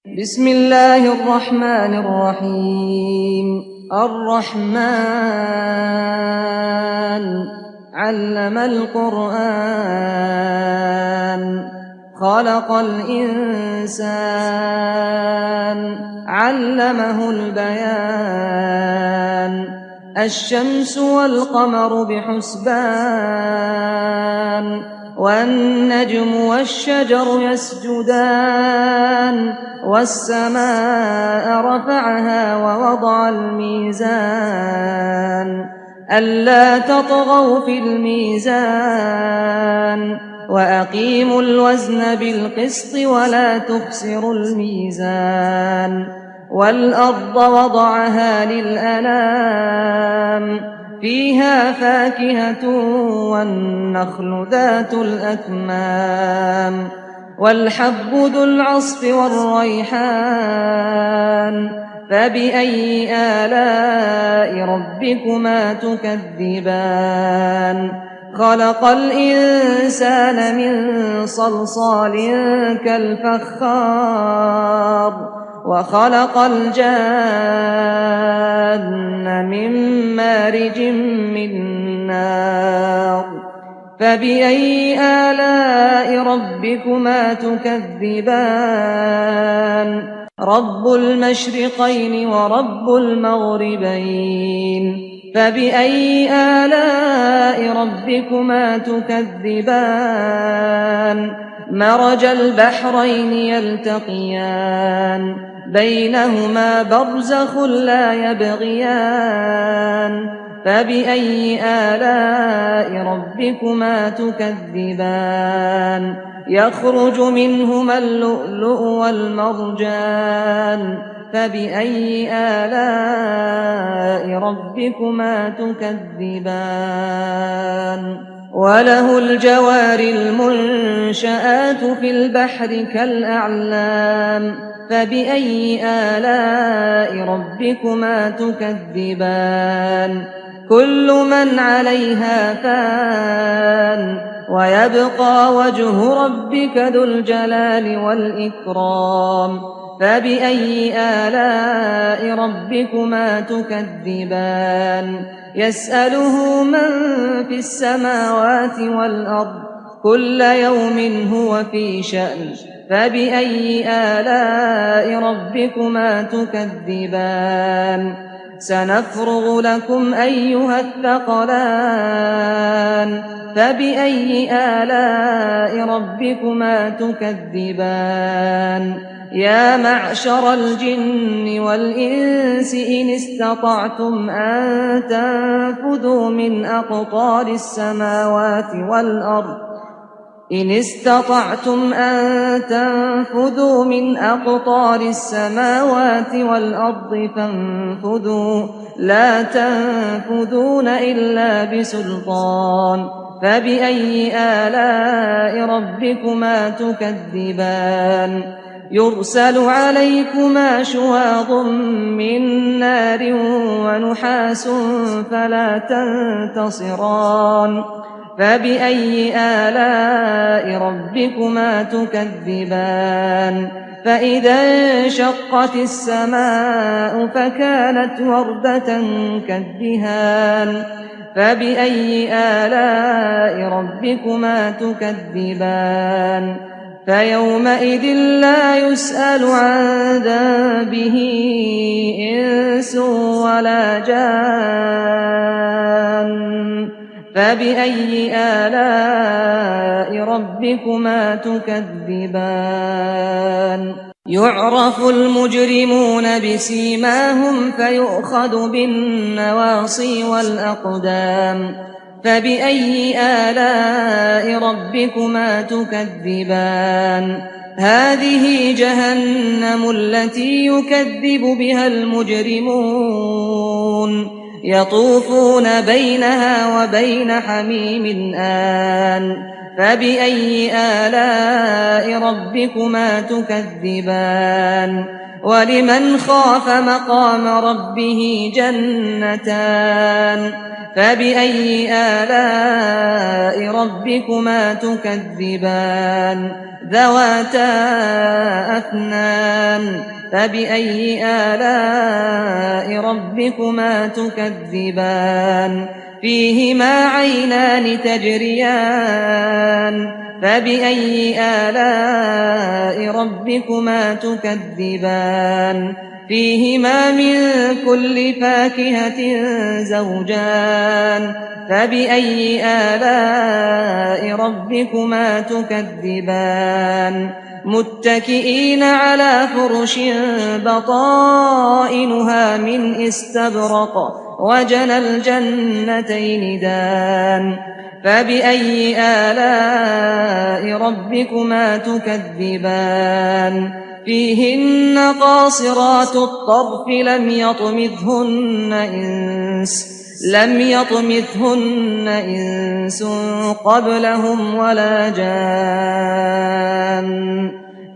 بسم الله الرحمن الرحيم الرحمن علم القرآن خلق الإنسان علمه البيان الشمس والقمر بحسبان والنجم والشجر يسجدان والسماء رفعها ووضع الميزان ألا تطغوا في الميزان وأقيموا الوزن بالقسط ولا تخسروا الميزان والأرض وضعها للأنام فيها فاكهة والنخل ذات الأكمام والحب ذو العصف والريحان فبأي آلاء ربكما تكذبان خلق الإنسان من صلصال كالفخار وخلق الجان من مارج من نار فبأي آلاء ربكما تكذبان رب المشرقين ورب المغربين فبأي آلاء ربكما تكذبان مرج البحرين يلتقيان بينهما برزخ لا يبغيان فبأي آلاء ربكما تكذبان يخرج منهما اللؤلؤ والمرجان فبأي آلاء ربكما تكذبان وله الجوار المنشآت في البحر كالأعلام فبأي آلاء ربكما تكذبان كل من عليها فان ويبقى وجه ربك ذو الجلال والإكرام فبأي آلاء ربكما تكذبان يسأله من في السماوات والأرض كل يوم هو في شأن فبأي آلاء ربكما تكذبان سنفرغ لكم أيها الثقلان فبأي آلاء ربكما تكذبان يا معشر الجن والإنس إن استطعتم أن تنفذوا من أقطار السماوات والأرض فانفذوا لا تنفذون إلا بسلطان فبأي آلاء ربكما تكذبان يرسل عليكما شواظ من نار ونحاس فلا تنتصران فبأي آلاء ربكما تكذبان فإذا انشقت السماء فكانت وردة كالدهان فبأي آلاء ربكما تكذبان فيومئذ فلا يسأل عن ذنبه إنس ولا جان فبأي آلاء ربكما تكذبان يعرف المجرمون بسيماهم فيؤخذ بالنواصي والأقدام فبأي آلاء ربكما تكذبان هذه جهنم التي يكذب بها المجرمون يطوفون بينها وبين حميم آن فبأي آلاء ربكما تكذبان ولمن خاف مقام ربه جنتان فبأي آلاء ربكما تكذبان ذواتا أفنان فبأي آلاء ربكما تكذبان فيهما عينان تجريان فبأي آلاء ربكما تكذبان فيهما من كل فاكهة زوجان فبأي آلاء ربكما تكذبان متكئين على فرش بطائنها من استبرق وجنى الجنتين دان فبأي آلاء ربكما تكذبان فيهن قاصرات الطرف لم يطمثهن إنس قبلهم ولا جان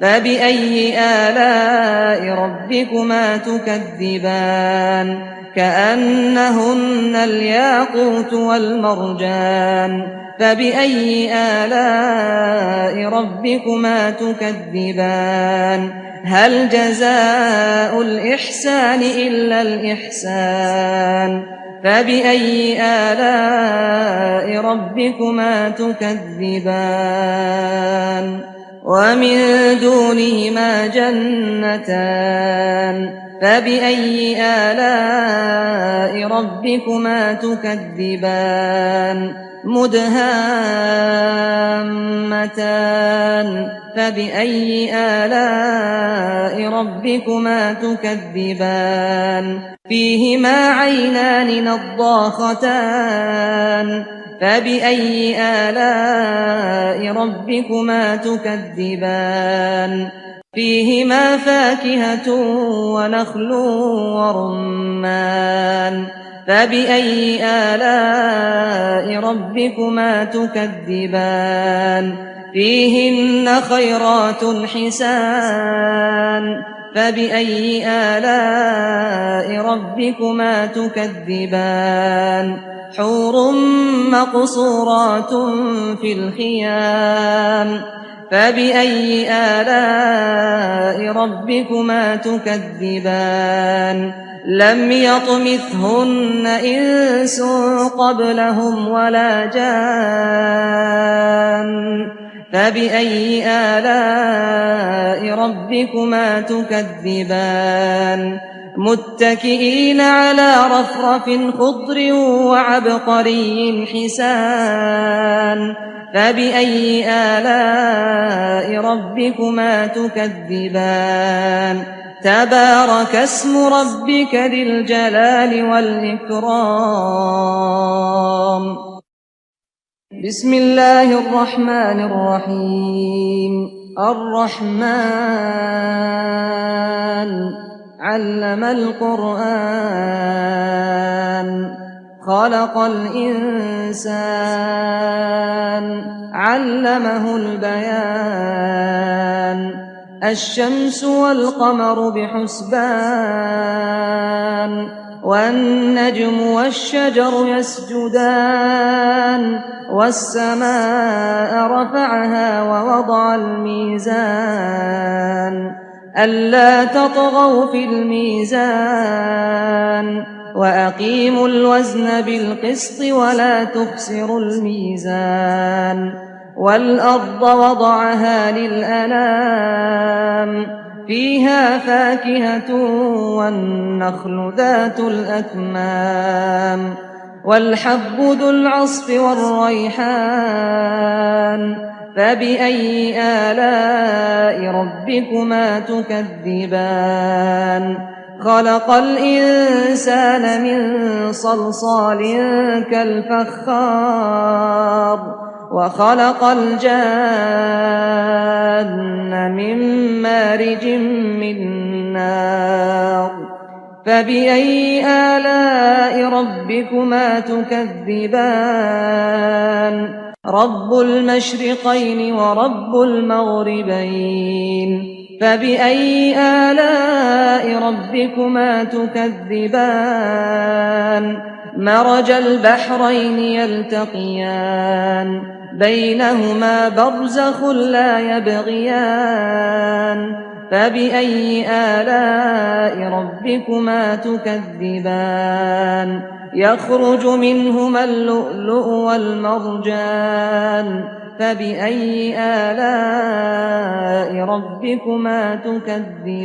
فبأي آلاء ربكما تكذبان كأنهن الياقوت والمرجان فبأي آلاء ربكما تكذبان هل جزاء الإحسان إلا الإحسان فبأي آلاء ربكما تكذبان ومن دونهما جنتان فبأي آلاء ربكما تكذبان مدهامتان فبأي آلاء ربكما تكذبان فيهما عينان نضاختان فبأي آلاء ربكما تكذبان فيهما فاكهة ونخل ورمان فبأي آلاء ربكما تكذبان فيهن خيرات حسان فبأي آلاء ربكما تكذبان حور مقصورات في الخيام فبأي آلاء ربكما تكذبان لم يطمثهن إنس قبلهم ولا جان فبأي آلاء ربكما تكذبان متكئين على رفرف خضر وعبقري حسان فبأي آلاء ربكما تكذبان تبارك اسم ربك ذي الجلال والإكرام بسم الله الرحمن الرحيم الرحمن علم القرآن خلق الإنسان علمه البيان الشمس والقمر بحسبان والنجم والشجر يسجدان والسماء رفعها ووضع الميزان ألا تطغوا في الميزان وأقيموا الوزن بالقسط ولا تخسروا الميزان والأرض وضعها للأنام فيها فاكهة والنخل ذات الأكمام والحب ذو العصف والريحان فبأي آلاء ربكما تكذبان خلق الإنسان من صلصال كالفخار وخلق الجان من مارج من نار فبأي آلاء ربكما تكذبان رب المشرقين ورب المغربين فبأي آلاء ربكما تكذبان مرج البحرين يلتقيان بينهما برزخ لا يبغيان فبأي آلاء ربكما تكذبان يخرج منهما اللؤلؤ والمرجان فبأي آلاء ربكما تكذبان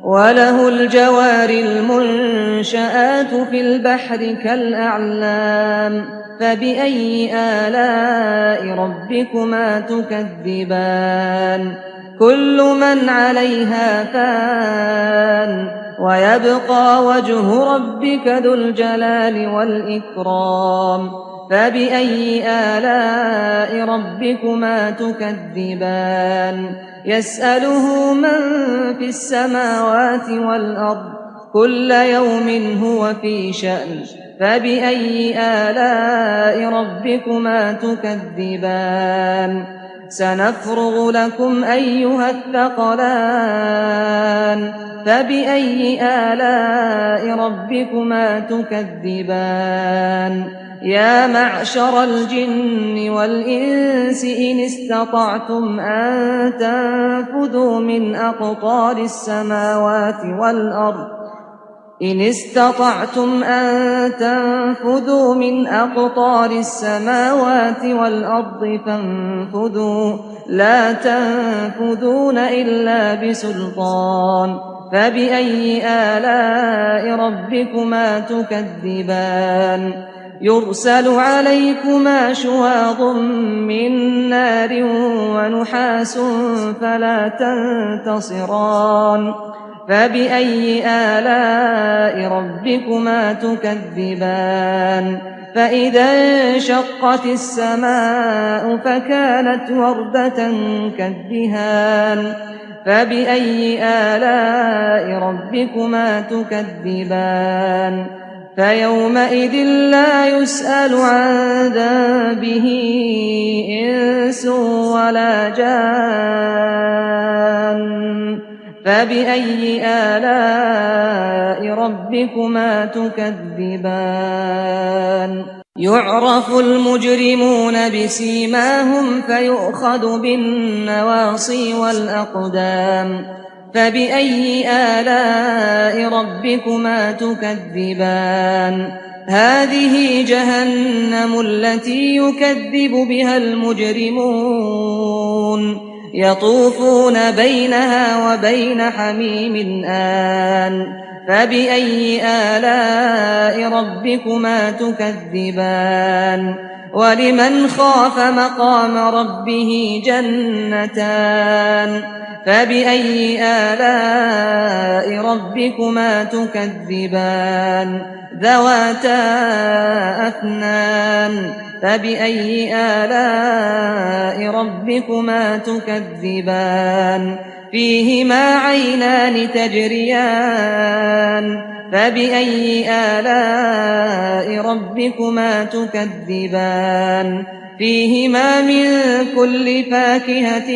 وله الجوار المنشآت في البحر كالأعلام فبأي آلاء ربكما تكذبان كل من عليها فان ويبقى وجه ربك ذو الجلال والإكرام فبأي آلاء ربكما تكذبان يسأله من في السماوات والأرض كل يوم هو في شأن فبأي آلاء ربكما تكذبان سنفرغ لكم أيها الثقلان فبأي آلاء ربكما تكذبان يا معشر الجن والإنس إن استطعتم أن تنفذوا من أقطار السماوات والأرض فانفذوا لا تنفذون إلا بسلطان فبأي آلاء ربكما تكذبان يرسل عليكما شواظ من نار ونحاس فلا تنتصران فبأي آلاء ربكما تكذبان فإذا انشقت السماء فكانت وردة كالدهان فبأي آلاء ربكما تكذبان فيومئذ لا يسأل عن ذنبه إنس ولا جان فبأي آلاء ربكما تكذبان يعرف المجرمون بسيماهم فيؤخذ بالنواصي والأقدام فبأي آلاء ربكما تكذبان هذه جهنم التي يكذب بها المجرمون يطوفون بينها وبين حميم آن فبأي آلاء ربكما تكذبان ولمن خاف مقام ربه جنتان فبأي آلاء ربكما تكذبان ذواتا أفنان فبأي آلاء ربكما تكذبان فيهما عينان تجريان فبأي آلاء ربكما تكذبان فيهما من كل فاكهة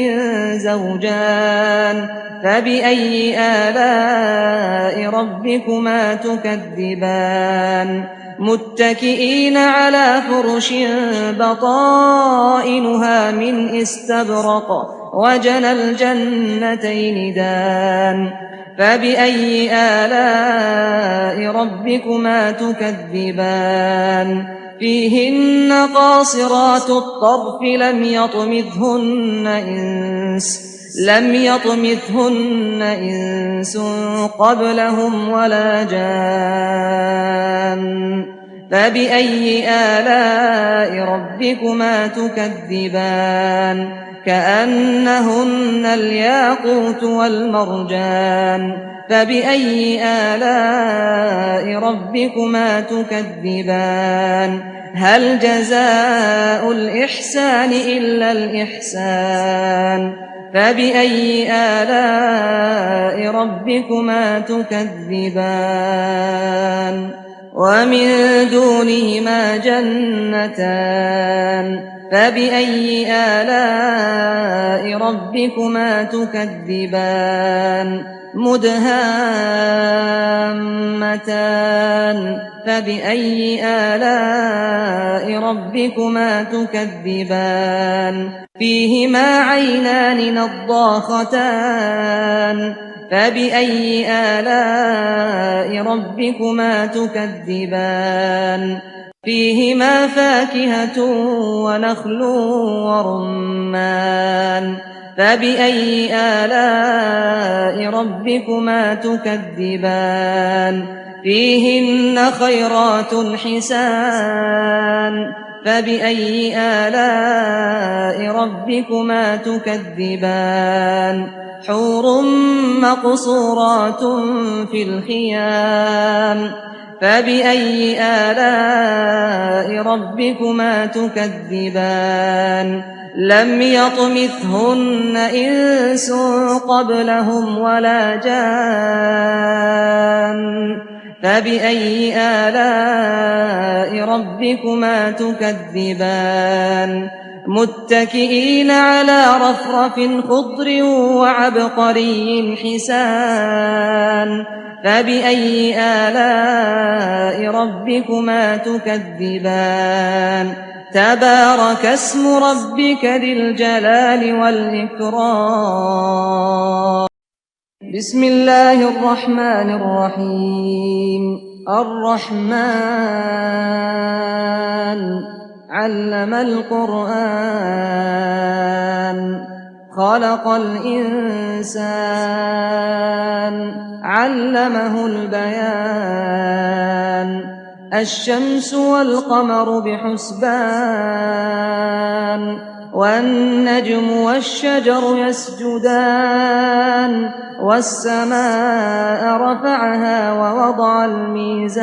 زوجان فبأي آلاء ربكما تكذبان متكئين على فرش بطائنها من استبرق وجنى الجنتين دان فبأي آلاء ربكما تكذبان فيهن قاصرات الطرف لم يطمثهن إنس قبلهم ولا جان فبأي آلاء ربكما تكذبان كأنهن الياقوت والمرجان فبأي آلاء ربكما تكذبان هل جزاء الإحسان إلا الإحسان فبأي آلاء ربكما تكذبان ومن دونهما جنتان فبأي آلاء ربكما تكذبان مدهامتان فبأي آلاء ربكما تكذبان فيهما عينان نضاختان فبأي آلاء ربكما تكذبان فيهما فاكهة ونخل ورمان فبأي آلاء ربكما تكذبان فيهن خيرات حسان فبأي آلاء ربكما تكذبان حور مقصورات في الخيام فبأي آلاء ربكما تكذبان لم يطمثهن إنس قبلهم ولا جان فبأي آلاء ربكما تكذبان متكئين على رفرف خضر وعبقري حسان فبأي آلاء ربكما تكذبان تبارك اسم ربك ذي الجلال والإكرام بسم الله الرحمن الرحيم الرحمن علم القرآن خلق الإنسان علمه البيان الشمس والقمر بحسبان والنجم والشجر يسجدان والسماء رفعها ووضع الميزان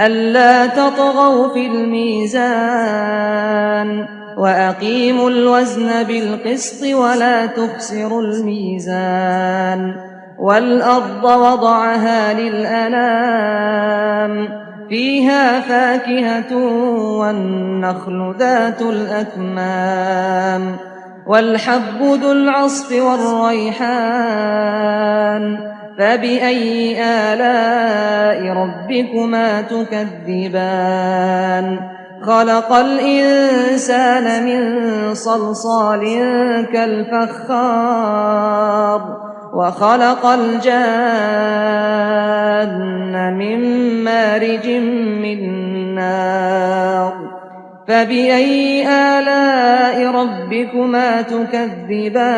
ألا تطغوا في الميزان وأقيموا الوزن بالقسط ولا تخسروا الميزان والأرض وضعها للأنام فيها فاكهة والنخل ذات الأكمام والحب ذو العصف والريحان فبأي آلاء ربكما تكذبان خلق الإنسان من صلصال كالفخار وخلق الجان من مارج من نار فبأي آلاء ربكما تكذبان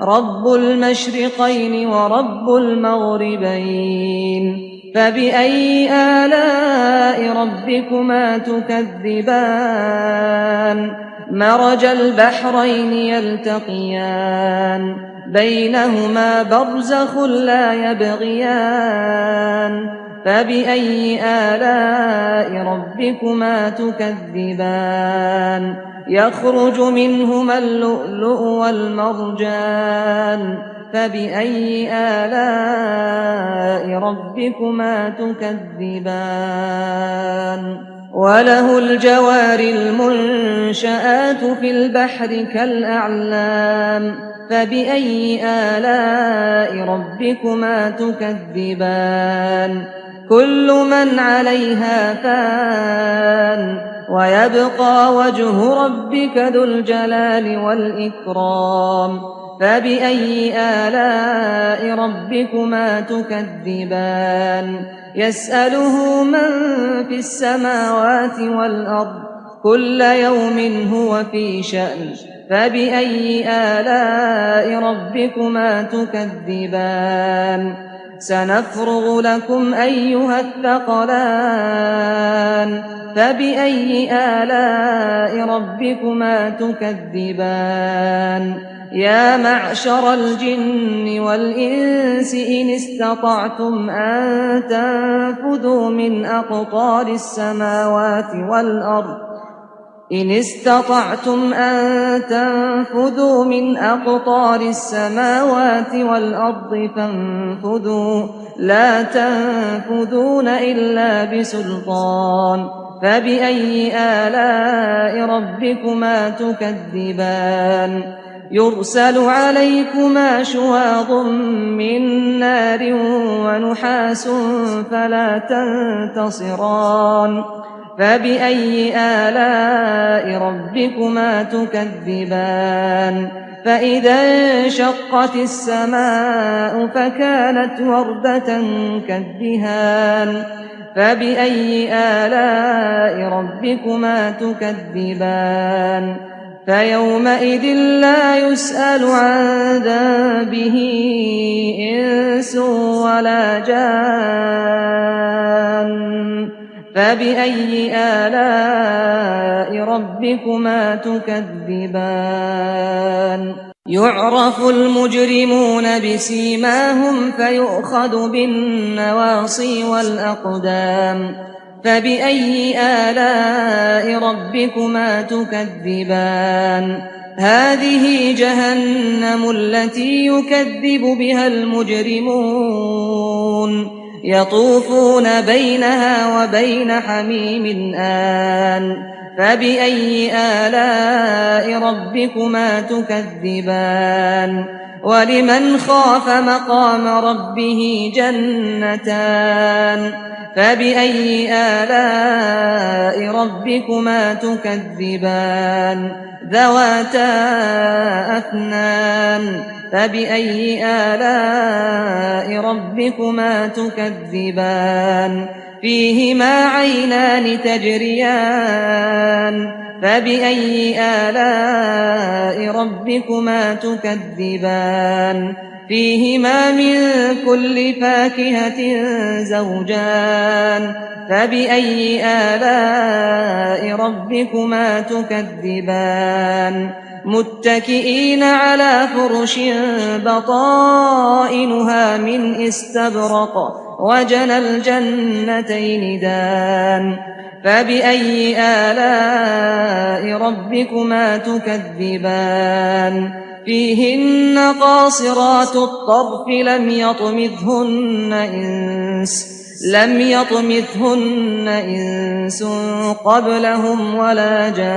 رب المشرقين ورب المغربين فبأي آلاء ربكما تكذبان مرج البحرين يلتقيان بينهما برزخ لا يبغيان فبأي آلاء ربكما تكذبان يخرج منهما اللؤلؤ والمرجان فبأي آلاء ربكما تكذبان وله الجوار المنشآت في البحر كالأعلام فبأي آلاء ربكما تكذبان كل من عليها فان ويبقى وجه ربك ذو الجلال والإكرام فبأي آلاء ربكما تكذبان يسأله من في السماوات والأرض كل يوم هو في شأن فبأي آلاء ربكما تكذبان سنفرغ لكم أيها الثقلان فبأي آلاء ربكما تكذبان يا معشر الجن والإنس إن استطعتم أن تنفذوا من أقطار السماوات والأرض إن استطعتم أن تنفذوا من أقطار السماوات والأرض فانفذوا لا تنفذون إلا بسلطان فبأي آلاء ربكما تكذبان يرسل عليكما شواظ من نار ونحاس فلا تنتصران فبأي آلاء ربكما تكذبان فإذا انشقت السماء فكانت وردة كالدهان فبأي آلاء ربكما تكذبان فيومئذ لا يسأل عن ذنبه إنس ولا جان فبأي آلاء ربكما تكذبان يعرف المجرمون بسيماهم فيؤخذ بالنواصي والأقدام فبأي آلاء ربكما تكذبان هذه جهنم التي يكذب بها المجرمون يطوفون بينها وبين حميم آن فبأي آلاء ربكما تكذبان ولمن خاف مقام ربه جنتان فبأي آلاء ربكما تكذبان ذواتا أفنان فبأي آلاء ربكما تكذبان فيهما عينان تجريان فبأي آلاء ربكما تكذبان فيهما من كل فاكهة زوجان فبأي آلاء ربكما تكذبان متكئين على فرش بطائنها من استبرق وجنى الجنتين دان فبأي آلاء ربكما تكذبان فيهن قاصرات الطرف لم يطمثهن إنس قبلهم ولا جان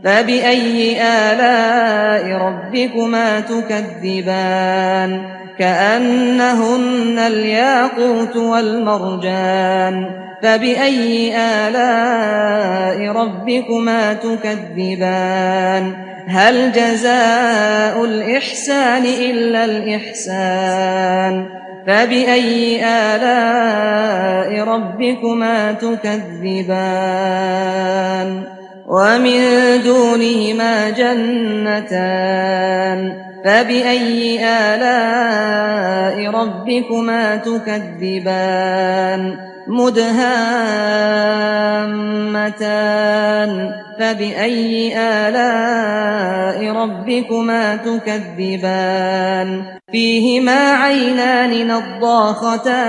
فبأي آلاء ربكما تكذبان كأنهن الياقوت والمرجان فبأي آلاء ربكما تكذبان هل جزاء الإحسان إلا الإحسان فبأي آلاء ربكما تكذبان ومن دونهما جنتان فبأي آلاء ربكما تكذبان مدهامتان فبأي آلاء ربكما تكذبان فيهما عينان نضاختان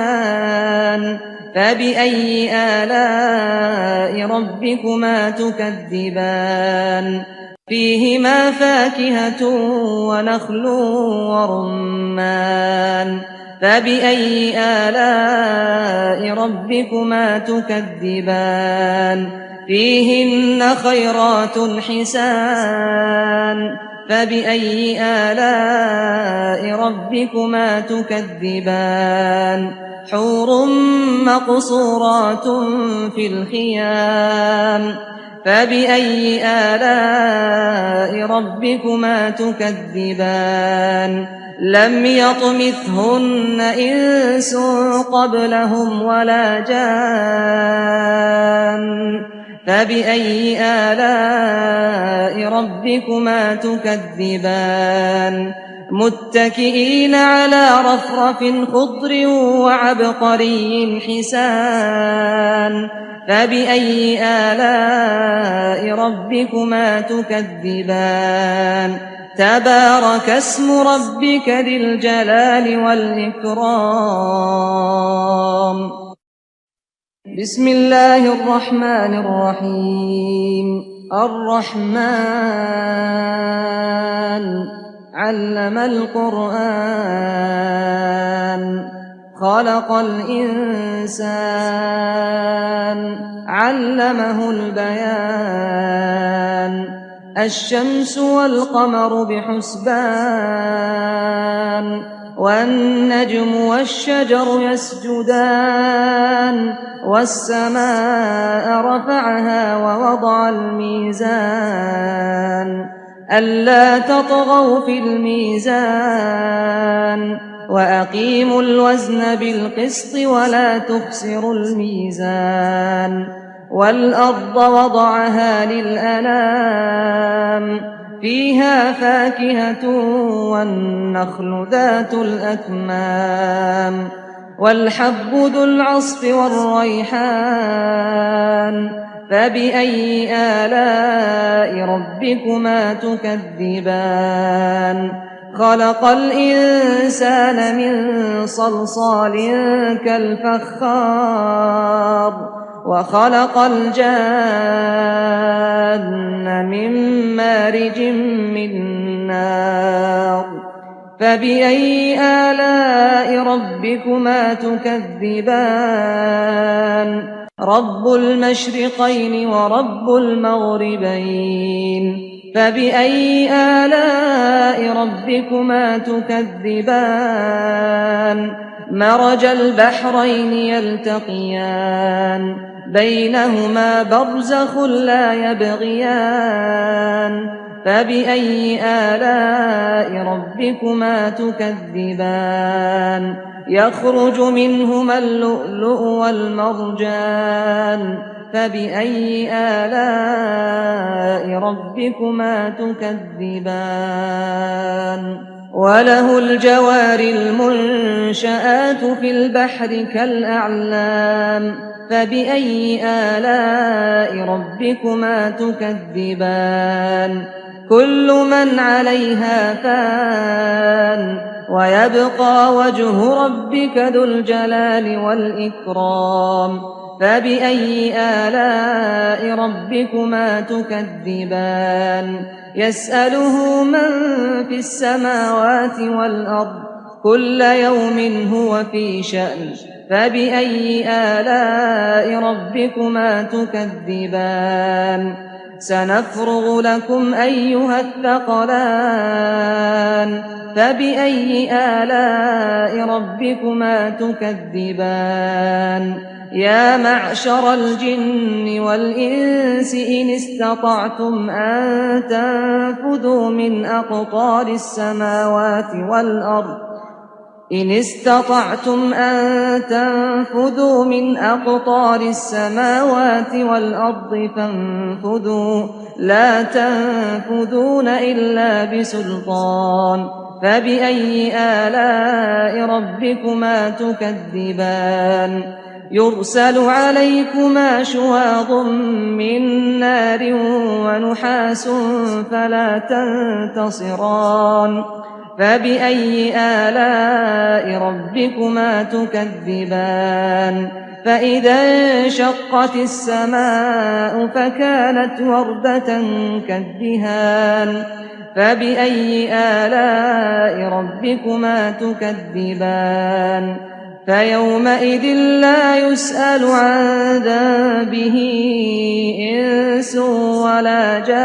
فبأي آلاء ربكما تكذبان فيهما فاكهة ونخل ورمان فبأي آلاء ربكما تكذبان فيهن خيرات حسان فبأي آلاء ربكما تكذبان حور مقصورات في الخيام فبأي آلاء ربكما تكذبان لم يطمثهن إنس قبلهم ولا جان فبأي آلاء ربكما تكذبان متكئين على رفرف خضر وعبقري حسان فبأي آلاء ربكما تكذبان تبارك اسم ربك ذي الجلال والإكرام بسم الله الرحمن الرحيم الرحمن علم القرآن خلق الإنسان علمه البيان الشمس والقمر بحسبان والنجم والشجر يسجدان والسماء رفعها ووضع الميزان ألا تطغوا في الميزان وأقيموا الوزن بالقسط ولا تخسروا الميزان والأرض وضعها للأنام فيها فاكهة والنخل ذات الأكمام والحب ذو العصف والريحان فبأي آلاء ربكما تكذبان خلق الإنسان من صلصال كالفخار وخلق الجان من مارج من نار فبأي آلاء ربكما تكذبان رب المشرقين ورب المغربين فبأي آلاء ربكما تكذبان مرج البحرين يلتقيان بينهما برزخ لا يبغيان فبأي آلاء ربكما تكذبان يخرج منهما اللؤلؤ والمرجان فبأي آلاء ربكما تكذبان وله الجوار المنشآت في البحر كالأعلام فبأي آلاء ربكما تكذبان كل من عليها فان ويبقى وجه ربك ذو الجلال والإكرام فبأي آلاء ربكما تكذبان يسأله من في السماوات والأرض كل يوم هو في شأن فبأي آلاء ربكما تكذبان سنفرغ لكم أيها الثقلان فبأي آلاء ربكما تكذبان يا معشر الجن والإنس إن استطعتم أن تنفذوا من أقطار السماوات والأرض إن استطعتم أن تنفذوا من أقطار السماوات والأرض فانفذوا لا تنفذون إلا بسلطان فبأي آلاء ربكما تكذبان يرسل عليكما شواظ من نار ونحاس فلا تنتصران فبأي آلاء ربكما تكذبان فإذا انشقت السماء فكانت وردة كالدهان فبأي آلاء ربكما تكذبان فيومئذ لا يسأل عن ذنبه إنس ولا جان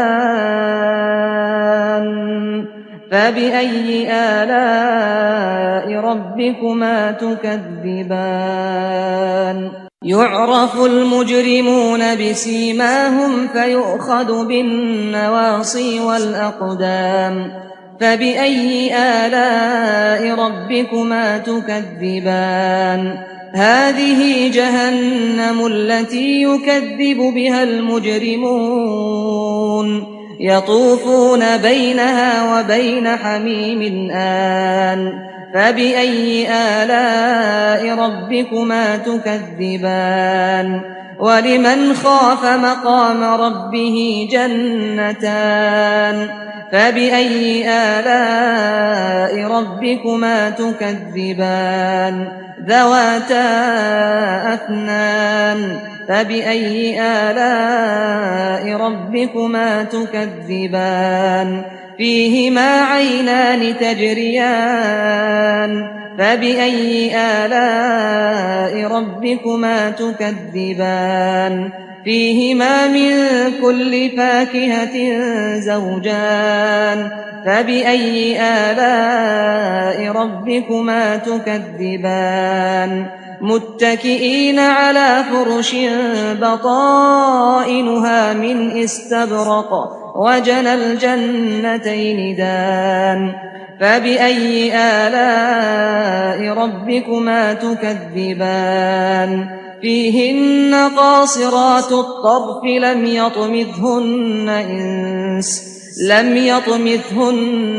فبأي آلاء ربكما تكذبان يعرف المجرمون بسيماهم فيؤخذ بالنواصي والأقدام فبأي آلاء ربكما تكذبان هذه جهنم التي يكذب بها المجرمون يطوفون بينها وبين حميم آن فبأي آلاء ربكما تكذبان ولمن خاف مقام ربه جنتان فبأي آلاء ربكما تكذبان ذواتا أفنان فبأي آلاء ربكما تكذبان فيهما عينان تجريان فبأي آلاء ربكما تكذبان فيهما من كل فاكهة زوجان فبأي آلاء ربكما تكذبان متكئين على فرش بطائنها من استبرق وجنى الجنتين دان فبأي آلاء ربكما تكذبان فيهن قاصرات الطرف لم يطمثهن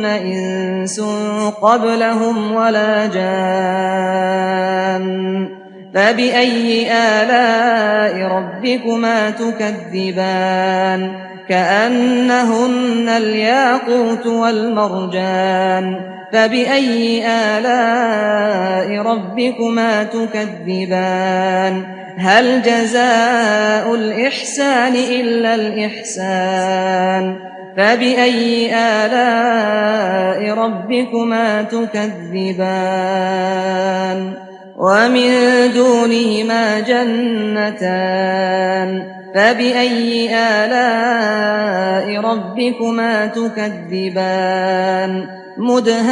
إنس قبلهم ولا جان فبأي آلاء ربكما تكذبان كأنهن الياقوت والمرجان فبأي آلاء ربكما تكذبان هل جزاء الإحسان إلا الإحسان فبأي آلاء ربكما تكذبان ومن دونهما جنتان فبأي آلاء ربكما تكذبان مدهامتان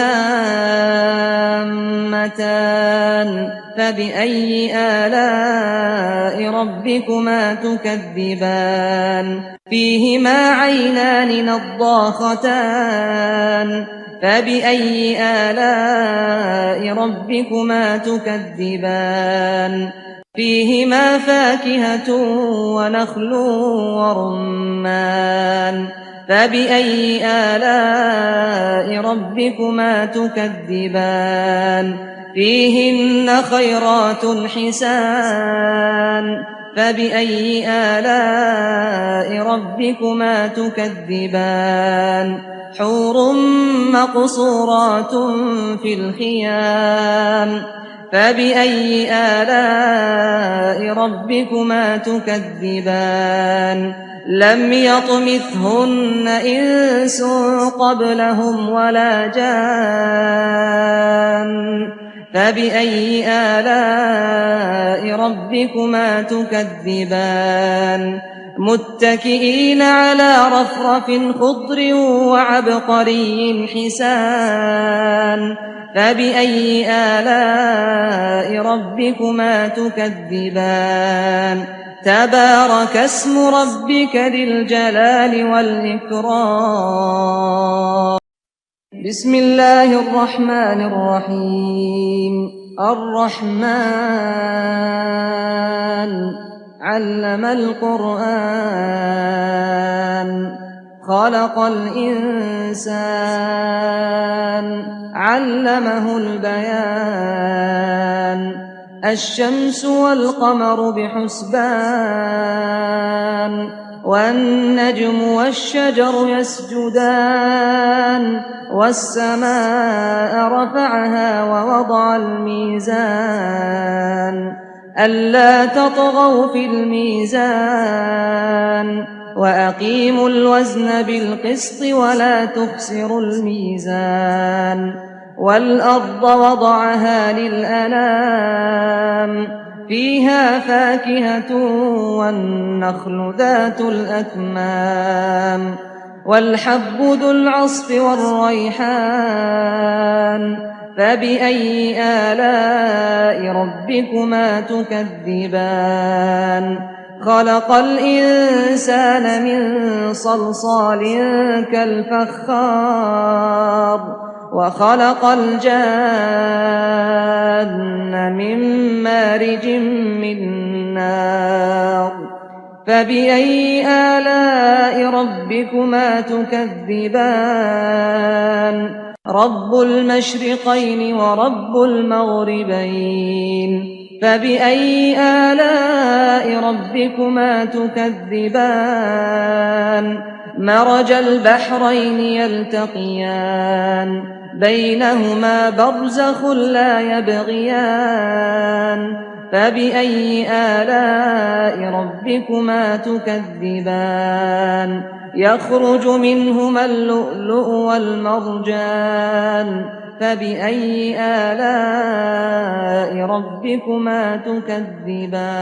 فبأي آلاء ربكما تكذبان فيهما عينان نضاختان فبأي آلاء ربكما تكذبان فيهما فاكهة ونخل ورمان فبأي آلاء ربكما تكذبان فيهن خيرات حسان فبأي آلاء ربكما تكذبان حور مقصورات في الخيام فبأي آلاء ربكما تكذبان لم يطمثهن إنس قبلهم ولا جان فبأي آلاء ربكما تكذبان متكئين على رفرف خضر وعبقري حسان فبأي آلاء ربكما تكذبان تبارك اسم ربك ذي الجلال والإكرام بسم الله الرحمن الرحيم الرحمن علم القرآن خلق الإنسان علمه البيان الشمس والقمر بحسبان والنجم والشجر يسجدان والسماء رفعها ووضع الميزان ألا تطغوا في الميزان وأقيموا الوزن بالقسط ولا تخسروا الميزان والأرض وضعها للأنام فيها فاكهة والنخل ذات الأكمام والحب ذو العصف والريحان فبأي آلاء ربكما تكذبان خلق الإنسان من صلصال كالفخار وخلق الجان من مارج من نار فبأي آلاء ربكما تكذبان رب المشرقين ورب المغربين فبأي آلاء ربكما تكذبان مرج البحرين يلتقيان بينهما برزخ لا يبغيان فبأي آلاء ربكما تكذبان يخرج منهما اللؤلؤ والمرجان فبأي آلاء ربكما تكذبان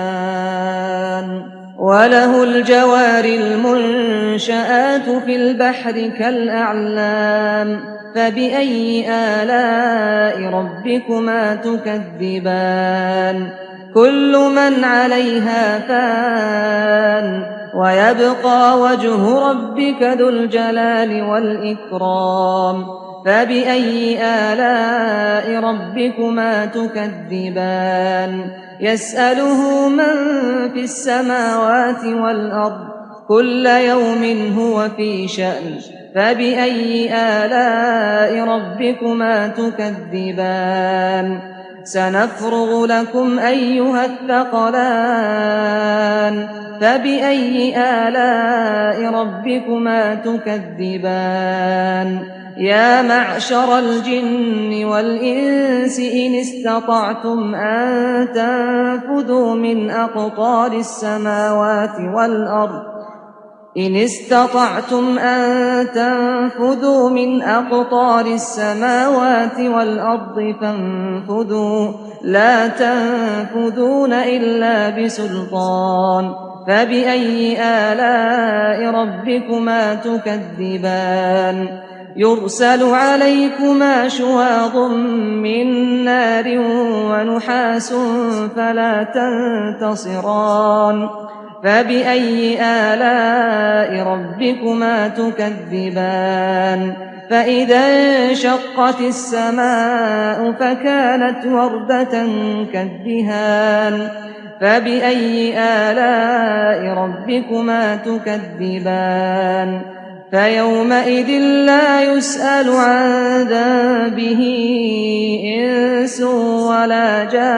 وله الجوار المنشآت في البحر كالأعلام فبأي آلاء ربكما تكذبان كل من عليها فان ويبقى وجه ربك ذو الجلال والإكرام فبأي آلاء ربكما تكذبان يسأله من في السماوات والأرض كل يوم هو في شأن فبأي آلاء ربكما تكذبان سنفرغ لكم أيها الثقلان فبأي آلاء ربكما تكذبان يا معشر الجن والإنس إن استطعتم أن تنفذوا من أقطار السماوات والأرض فانفذوا لا تنفذون إلا بسلطان فبأي آلاء ربكما تكذبان يرسل عليكما شواظ من نار ونحاس فلا تنتصران فبأي آلاء ربكما تكذبان فإذا انشقت السماء فكانت وردة كالدهان فبأي آلاء ربكما تكذبان فيومئذ لا يسأل عن ذنبه إنس ولا جان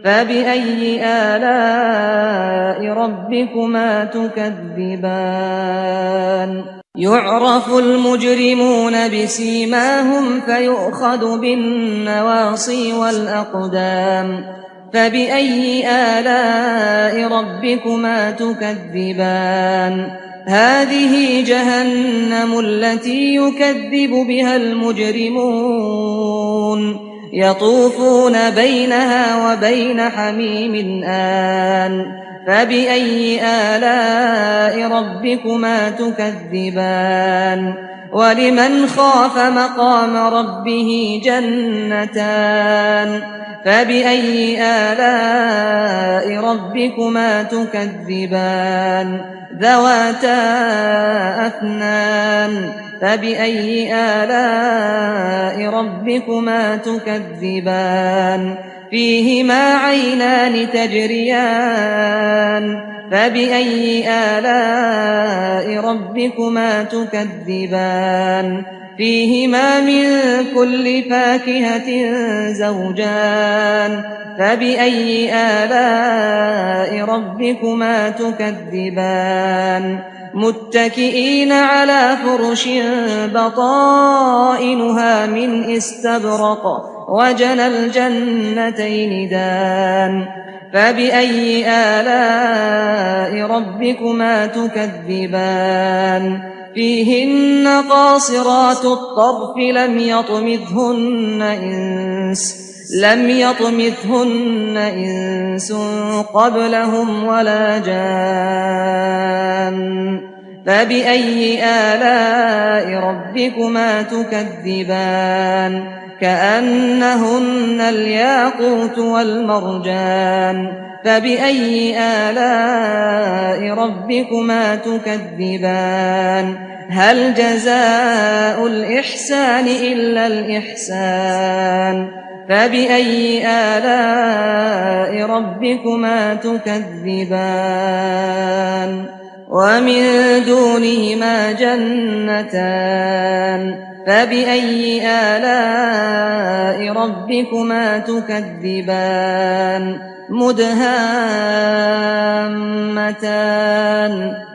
فبأي آلاء ربكما تكذبان يعرف المجرمون بسيماهم فيؤخذ بالنواصي والأقدام فبأي آلاء ربكما تكذبان هذه جهنم التي يكذب بها المجرمون يطوفون بينها وبين حميم آن فبأي آلاء ربكما تكذبان ولمن خاف مقام ربه جنتان فبأي آلاء ربكما تكذبان ذواتا أفنان فبأي آلاء ربكما تكذبان فيهما عينان تجريان فبأي آلاء ربكما تكذبان فيهما من كل فاكهة زوجان فبأي آلاء ربكما تكذبان متكئين على فرش بطائنها من استبرق وجنى الجنتين دان فبأي آلاء ربكما تكذبان فيهن قاصرات الطرف لم يطمثهن إنس قبلهم ولا جان فبأي آلاء ربكما تكذبان كأنهن الياقوت والمرجان فبأي آلاء ربكما تكذبان هل جزاء الإحسان إلا الإحسان فبأي آلاء ربكما تكذبان ومن دونهما جنتان فبأي آلاء ربكما تكذبان مدهامتان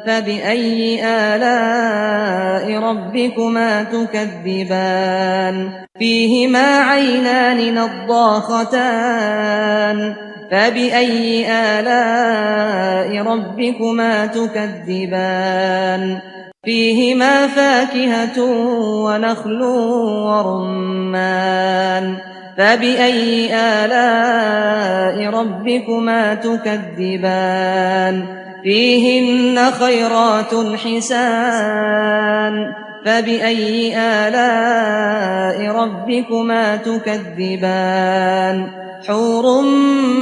فبأي آلاء ربكما تكذبان فيهما عينان نضاختان فبأي آلاء ربكما تكذبان فيهما فاكهة ونخل ورمان فبأي آلاء ربكما تكذبان فيهن خيرات حسان فبأي آلاء ربكما تكذبان حور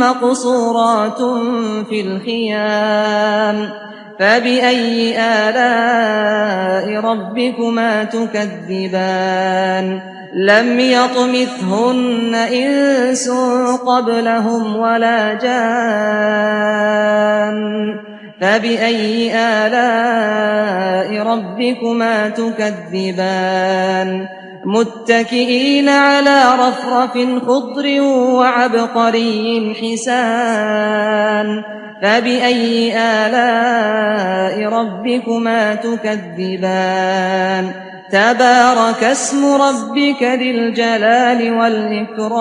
مقصورات في الخيام فبأي آلاء ربكما تكذبان لم يطمثهن إنس قبلهم ولا جان فبأي آلاء ربكما تكذبان متكئين على رفرف خضر وعبقري حسان فبأي آلاء ربكما تكذبان تبارك اسم ربك ذي الجلال والإكرام